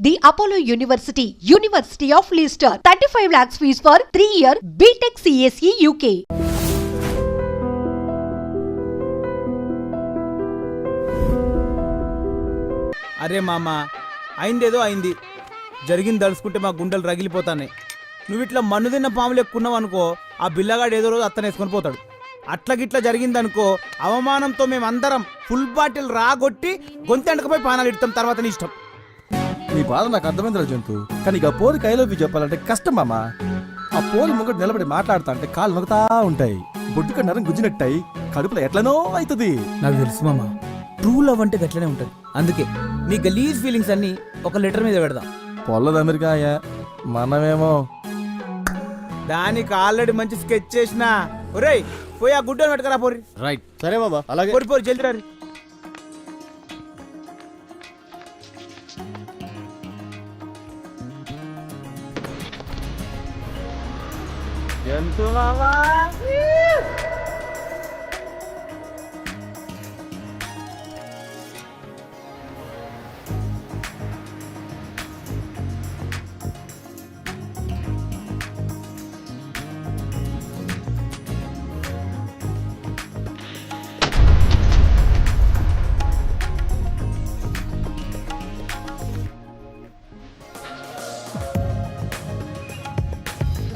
The Apollo University, University of Leicester, 35 lakhs fees for 3-year BTech CSE UK. అరే మామ, అయిందేదో అయింది. జరిగింది దలుచుకుంటే మా గుండెలు రగిలిపోతాయి. నువ్వు ఇట్లా మన్ను తిన్న పాములు ఎక్కున్నావు అనుకో, ఆ బిల్లగాడు ఏదో రోజు అత్తనేసుకొని పోతాడు. అట్లగిట్లా జరిగిందనుకో, అవమానంతో మేమందరం ఫుల్ బాటిల్ రాగొట్టి గొంతు ఎండకపోయి పానాలు ఇడతాం. తర్వాత నీ ఇష్టం. నీ బాధ నాకు అర్థమైందిరా జంతు. కానీ ఇక పోలికి ఐ లవ్ యూ చెప్పాలంటే కష్టం మామ. ఆ పోలి ముంగడు నిలబడి మాట్లాడుతా అంటే కాళ్ళు నొక్కుతా ఉంటాయి, బొడ్డుక నరం గుజ్జినట్టాయి, కడుపులో ఎట్లనో అవుతుంది. నాకు తెలుసు మామ, ట్రూ లవ్ అంటే గట్లనే ఉంటుంది. అందుకే నీ గలీజ్ ఫీలింగ్స్ అన్ని ఒక లెటర్ మీద పెడదాం. పొల్లది అమెరికా అయ్యా, మనమేమో దానికి ఆల్రెడీ మంచి స్కెచ్ చేసిన. ఒరేయ్ పోయి ఆ గుడ్డను పెట్టుకరా పోరి. రైట్, సరే బాబా, అలాగే. పోరి పోరి జల్ది రారి. జంతు మామా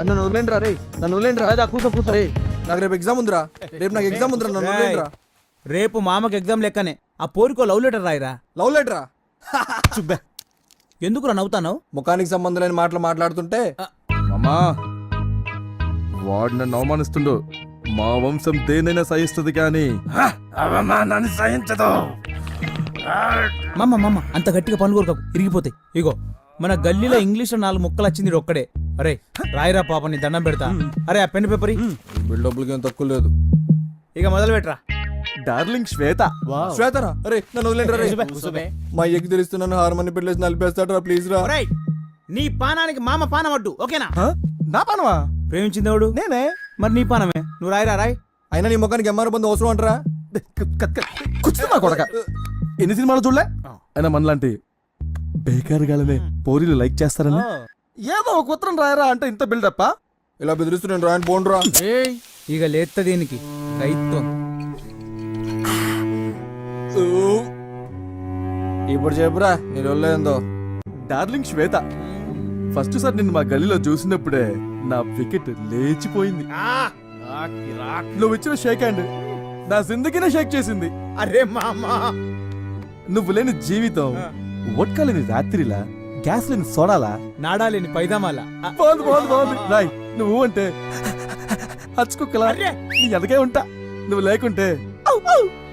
నన్ను వదిలేండిరా రే, నన్ను వదిలేండిరా. కూర్చో కూర్చో. నాకు రేపు ఎగ్జామ్ ఉందిరా, రేపు నాకు ఎగ్జామ్ ఉందిరా, నన్ను వదిలేండిరా. రేపు మామకి ఎగ్జామ్ లెక్కనే ఆ పోరికో లవ్ లెటర్ రాయిరా. లవ్ లెటరా? చుబ్బే, ఎందుకురా నవ్వుతావు? ముఖానికి సంబంధం లేని మాటలు మాట్లాడుతుంటే. మామా, వాడు నన్ను అవమానిస్తుండు. మా వంశం దేనైనా సహిస్తుంది కానీ అవమానాన్ని సహించదు. మమ్మ అంత గట్టిగా పనులు కోరుకోకు, ఇరిగిపోతాయి. ఇగో మన గల్లీలో ఇంగ్లీష్ లో 4 ముక్కలు వచ్చింది ఒక్కడే. అరే రాయిరా పాప, నీ దండం పెడతా. అరే ఆ పెన్ పేపర్ డబ్బులకి ఏం తక్కువ లేదు. ఇక మొదలు పెట్టరా. డార్లింగ్ శ్వేత. శ్వేతరా? అరే నన్ను వదిలేండిరా రే. మా అయ్యకి తెలిస్తే నన్ను హార్మోని పెట్టలేసి నలిపేస్తాడరా, ప్లీజ్ రా. నీ పానానికి మామ పానం అడ్డు, ఓకేనా? నా పానమా? ప్రేమించిందేవాడు నేనే. మరి నీ పానమే, నువ్వు రాయిరా రాయ్. అయినా నీ ముఖానికి ఎంఆర్ బంధు అవసరం అంటారా? కూర్చున్నా కొడక. ఎన్ని సినిమాలు చూడలే? అయినా మనలాంటి బేకారుగాలనే పోరీలు లైక్ చేస్తారని ఏదో ఒక ఉత్తరం రాయరా అంటే ఇంత బిల్డప్. ఇలా బెదిరిస్తున్నాను రాయని పోండ్రా. ఇక లేత దీనికి రైతు. ఇప్పుడు చెప్పురా నీ రోజులేందో. డార్లింగ్ శ్వేత, ఫస్ట్ సార్ నిన్ను మా గల్లీలో చూసినప్పుడే నా వికెట్ లేచిపోయింది. నువ్వు ఇచ్చిన షేక్ హ్యాండ్ నా జిందగీనే షేక్ చేసింది. అరే మామా, నువ్వు లేని జీవితం వడ్కా లేని రాత్రిలా, గ్యాస్ లేని సోడాలా, నాడాలేని పైదామాల. బాగుంది బాగుంది బాగుంది. రాయ్, నువ్వు అంటే హచ్చుకుక్కలా నీ ఎదగే ఉంటా. నువ్వు లేకుంటే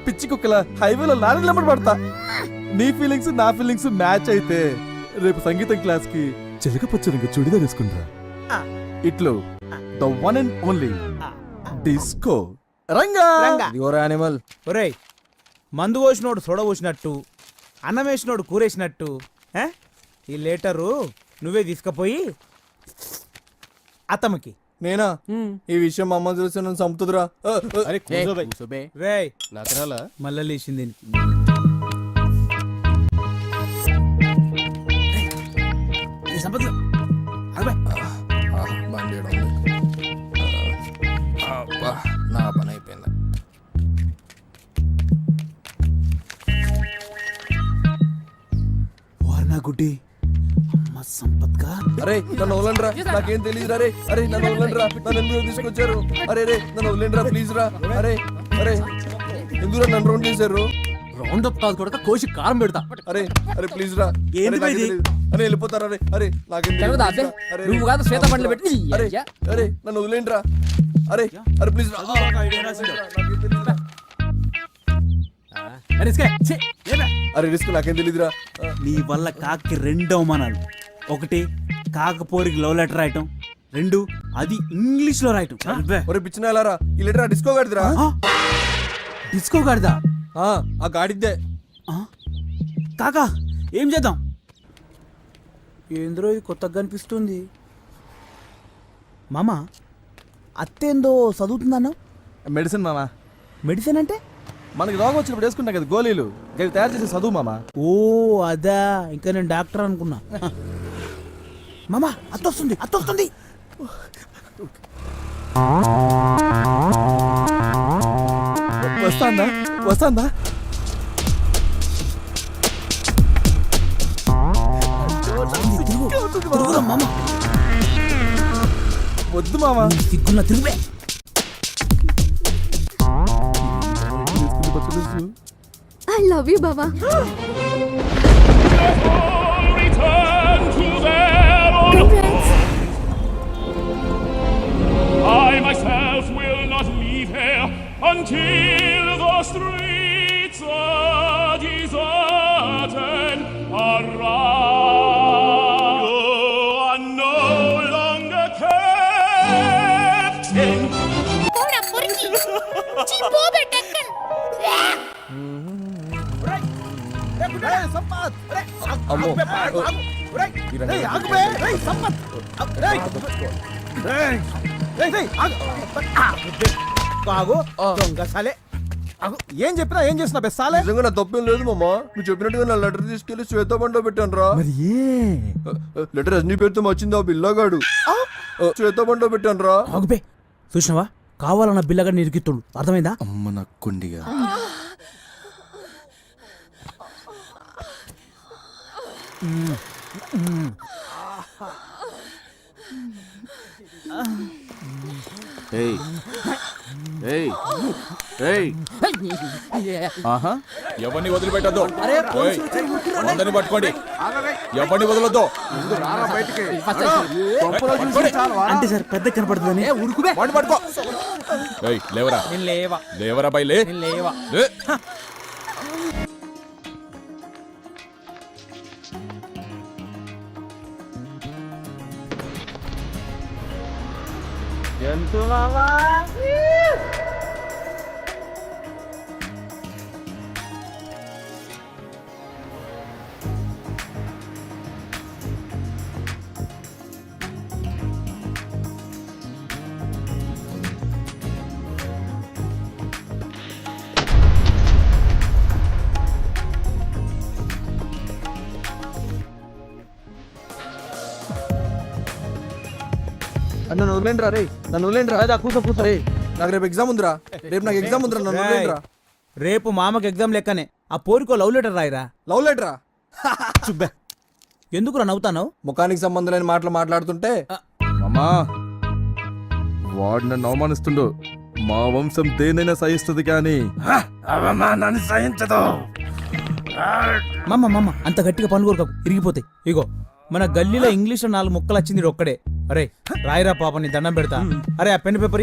పిచ్చి కుక్కలా హైవేలో లారీ నెంబర్ పడతా. నీ ఫీలింగ్స్ నా ఫీలింగ్స్ మ్యాచ్ అయితే రేపు సంగీతం క్లాస్ కి చిలకపచ్చ రంగు చుడిదార్ వేసుకుంటా. ఇట్లు the one and only disco Ranga. Animal. ఒరేయ్, మందు పోసినోడు సొడ పోసినట్టు, అన్నం వేసినోడు కూరేసినట్టు ఈ లెటరు నువ్వే తీసుకుపోయి అత్తమ్మకి. నేనా? ఈ విషయం మా అమ్మ తెలిసి నన్ను చంపుతుందిరా. రేయ్ మళ్ళా లేచింది. నా పని అయిపోయింది. గుడ్డి అమ్మ సంపత్గా. అరే నన్ను వదలండిరా, నాకేం తెలియదురా రే. అరే నన్ను వదలండిరా, నన్ను ఎందుకు తీసుకొచ్చారు? అరే రే నన్ను వదలండిరా ప్లీజ్ రా. అరే అరే ఎందుకు నన్ను రౌండ్ చేశారు? రౌండ్ అప్ కాదు కూడా కోసి కారం పెడతా. అరే అరే ప్లీజ్ రా. అరే వెళ్ళిపోతారా? అరే అరే నాకేం నువ్వు కాదు శ్వేత బండ్లు పెట్టి. అరే అరే నన్ను వదిలేండిరా. అరే అరే ప్లీజ్ రా. అరే రిస్క్ నాకేం తెలీదురా. నీ వల్ల కాకి 2 అవమానాలు. ఒకటి కాకపోరికి లవ్ లెటర్ రాయటం, 2 అది ఇంగ్లీష్ లో రాయటం. ఒరే పిచ్చిన వెళ్ళారా, ఈ లెటర్ డిస్కో గాడిదిరా. డిస్కో గాడిదా? ఆ గాడిద్దే. కాకా ఏం చేద్దాం? ఏంద్రో ఇది కొత్తగా అనిపిస్తుంది. మామ అత్తేందో చదువుతుందన్నా? మెడిసిన్ మామా. మెడిసిన్ అంటే మనకి రోగం వచ్చినప్పుడు వేసుకుంటాం కదా గోళీలు గవి తయారు చేసే చదువు మామ. ఓ అదా, ఇంకా నేను డాక్టర్ అనుకున్నా. మామా అత్తొస్తుంది అత్తొస్తుంది. వస్తాందా వస్తాందా? తిరుగురా మామ, వద్దు మామ. సిగ్గున్న తిరుగే. I love you, Baba. Congrats. I myself will not leave here until the streets are deserted. Around you are no longer captain. అమ్మో కాగు దొంగ సాలే. ఏం చెప్పినా ఏం చేసినా బెస్సాలే. నిజంగా నా తప్పేం లేదు మామ. నువ్వు చెప్పినట్టుగా నా లెటర్ తీసుకెళ్లి శ్వేతబండలో పెట్టాను రా. మరి ఏ లెటర్ రజనీ పేరుతో వచ్చింది ఆ బిల్లగాడు. శ్వేతబండలో పెట్టాను రా. ఆగుపే, చూసినావా కావాలన్న బిల్లగా నిరికిత్తుడు, అర్థమైందా? అమ్మ నా కొండిగా. ఎవరిని వదిలిపెట్టద్దు, అందరిని పట్టుకోండి, ఎవరిని వదలొద్దు. అంటే సార్ పెద్ద కనపడుతుందని వాడిని పట్టుకో. ఏయ్, లేవరా నేను లేవా, లేవరా బై లే. నేను లేవా. లే. నన్ను వదిలేండిరా రే, నన్ను వదిలేండిరా. కూర్చో కూర్చో. నాకు రేపు ఎగ్జామ్ ఉందిరా, రేపు నాకు ఎగ్జామ్ ఉందిరా, నన్ను వదిలేండిరా. రేపు మామకి ఎగ్జామ్ లెక్కనే ఆ పోరికో లవ్ లెటర్ రాయిరా. లవ్ లెటరా? చుబ్బే, ఎందుకురా నవ్వుతావు? ముఖానికి సంబంధం లేని మాటలు మాట్లాడుతుంటే మామా వాడు నన్ను అవమానిస్తుండు. మా వంశం దేనైనా సహిస్తుంది కానీ అవమానాన్ని సహించదు. మమ్మ మమ్మ అంత గట్టిగా పనుకోరు, ఇరిగిపోతాయి. ఇగో మన గల్లీలో ఇంగ్లీష్ లో 4 ముక్కలు వచ్చింది ఒక్కడే. అరే రాయిరా పాప, నీ దండం పెడతా. అరే ఆ పెన్ పేపర్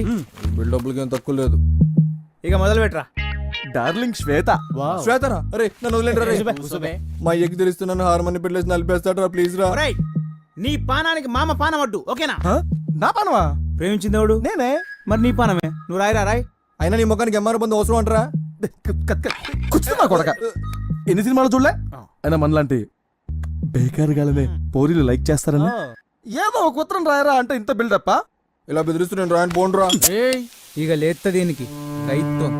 బిల్ డబ్బులకి ఏం తక్కువ లేదు. ఇక మొదలు పెట్టరా. డార్లింగ్ శ్వేత. శ్వేతరా? అరే నన్ను వదిలేండిరా రే. మా ఎగ్గి తెలుస్తున్నాను హార్మోని పెట్టలేసి నలిపేస్తాడు రా, ప్లీజ్ రా. ఒరేయ్, నీ పానానికి మామ పానం అడ్డు, ఓకేనా? నా పానవా? ప్రేమించింది ఎవడు? నేనే. మరి నీ పానమే, నువ్వు రాయిరా రాయ్. అయినా నీ ముఖానికి ఎంఆర్ బంధు అవసరం అంటారా? కూర్చున్నా కొడక. ఎన్ని సినిమాలు చూడలే? అయినా మనలాంటి బేకార్ గాలనే పోరీలు లైక్ చేస్తారని ఏదో ఒక ఉత్తరం రాయరా అంటే ఇంత బిల్డప్. ఇలా బెదిరిస్తున్నాను రాయని పోండ్రా. ఇక లేత్త దీనికి రైతం.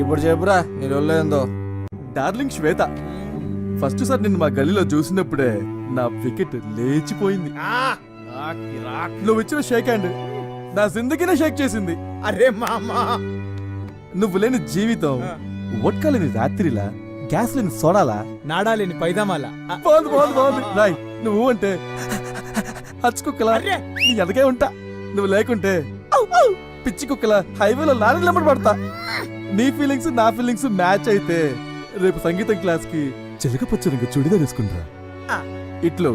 ఇప్పుడు చెప్పురా నీ రొల్లేందో. డార్లింగ్ శ్వేత, ఫస్ట్ సార్ నిన్ను మా గల్లీలో చూసినప్పుడే నా వికెట్ లేచిపోయింది. నువ్వు ఇచ్చిన షేక్ హ్యాండ్ నా జిందగీనే షేక్ చేసింది. అరే మామా, నువ్వు లేని జీవితం వడ్కా లేని రాత్రిలా, గ్యాస్ లేని సోడాలా, నాడాలేని పైదామాలా. బాగుంది బాగుంది బాగుంది. రాయ్, నువ్వు అంటే హచ్చుకుక్కలా నీ ఎదగే ఉంటా. నువ్వు లేకుంటే పిచ్చి కుక్కల హైవేలో లారీ నెంబర్ పడతా. నీ ఫీలింగ్స్ నా ఫీలింగ్స్ మ్యాచ్ అయితే రేపు సంగీతం క్లాస్ కి చిలక పచ్చ చుడిదా తీసుకుంటా. ఇట్లు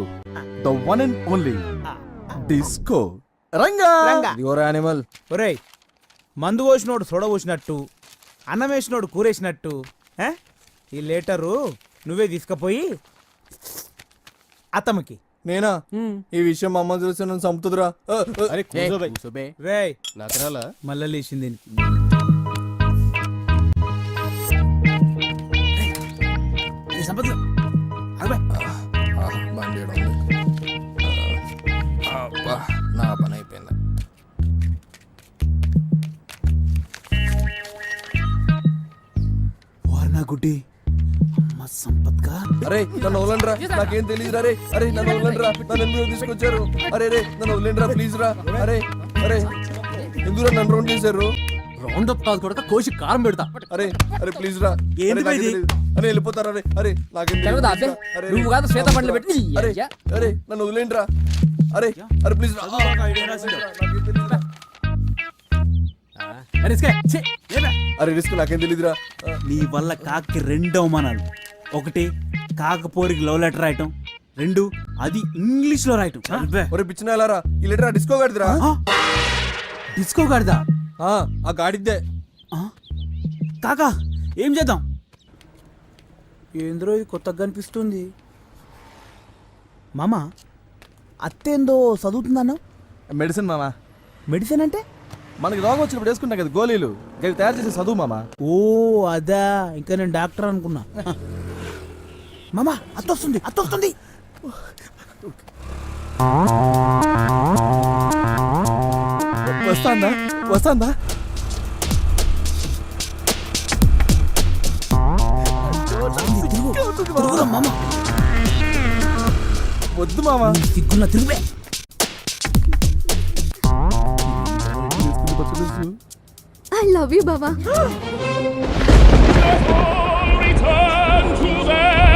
the one and only disco Ranga. Animal. ఒరేయ్, మందు పోసినోడు సొడ పోసినట్టు, అన్నం వేసినోడు కూరేసినట్టు ఈ లేటరు నువ్వే తీసుకుపోయి అతనికి. నేనా? ఈ విషయం మా అమ్మ చూస్తే నన్ను చంపుతుందిరా. రేయ్ మళ్ళా లేచింది. నా పని అయిపోయింది. మా సంపత్గా అరే నన్ను వదలండిరా నాకేం తెలియదురా రే అరే నన్ను వదలండిరా నన్ను ఎందుకు తీసుకొచ్చారు అరే రే నన్ను వదలండిరా ప్లీజ్ రా అరే అరే ఎందుకు నన్ను రౌండ్ చేశారు రౌండ్ అప్ కాదు కొడక కోసి కారం పెడతా అరే అరే ప్లీజ్ రా ఏంది అరే, నాకేం ఇది? తెలీదు. అరే వెళ్ళిపోతారా అరే అరే నాకేం తెలవదా అబ్బే? తెలీదు. అరే, నువ్వు కాదు శ్వేత బండ్లు పెట్టి నీ అరే అయ్యా. అరే నన్ను వదిలేండిరా అరే అరే ప్లీజ్ రా ఐడియా రాసిండు. నాకేం తెలీదురా. అరే ఇసుకే, ఛీ. అరే రిస్క్ నాకేం తెలీదురా నీ వల్ల కాకి 2 అవమానాలు. ఒకటి కాకపోరికి లవ్ లెటర్ రాయటం, 2 అది ఇంగ్లీష్ లో రాయటం. అబ్బే. ఒరే పిచ్చిన వెళ్ళారా ఈ లెటర్ డిస్కో గడిదిరా ఆ? డిస్కో గాడిదా? ఆ గాడిద్దే ఆ? కాకా ఏం చేద్దాం? ఏంద్రో ఇది కొత్తగా కనిపిస్తుంది. మామ అత్తేందో చదువుతుందన్నావు? మెడిసిన్ మామా, మెడిసిన్ అంటే? మనకి రోగం వచ్చినప్పుడు వేసుకుంటాం కదా గోళీలు, అవి తయారు చేసే చదువు మామా. ఓ అదా, ఇంకా నేను డాక్టర్ అనుకున్నా. మామ అత్తొస్తుంది అత్తొస్తుంది. వస్తాందా వస్తాందా? తిరుగుదాం మామ. వద్దు మామా. సిగ్గున్న తిరుగే. I love you, Baba. Return to their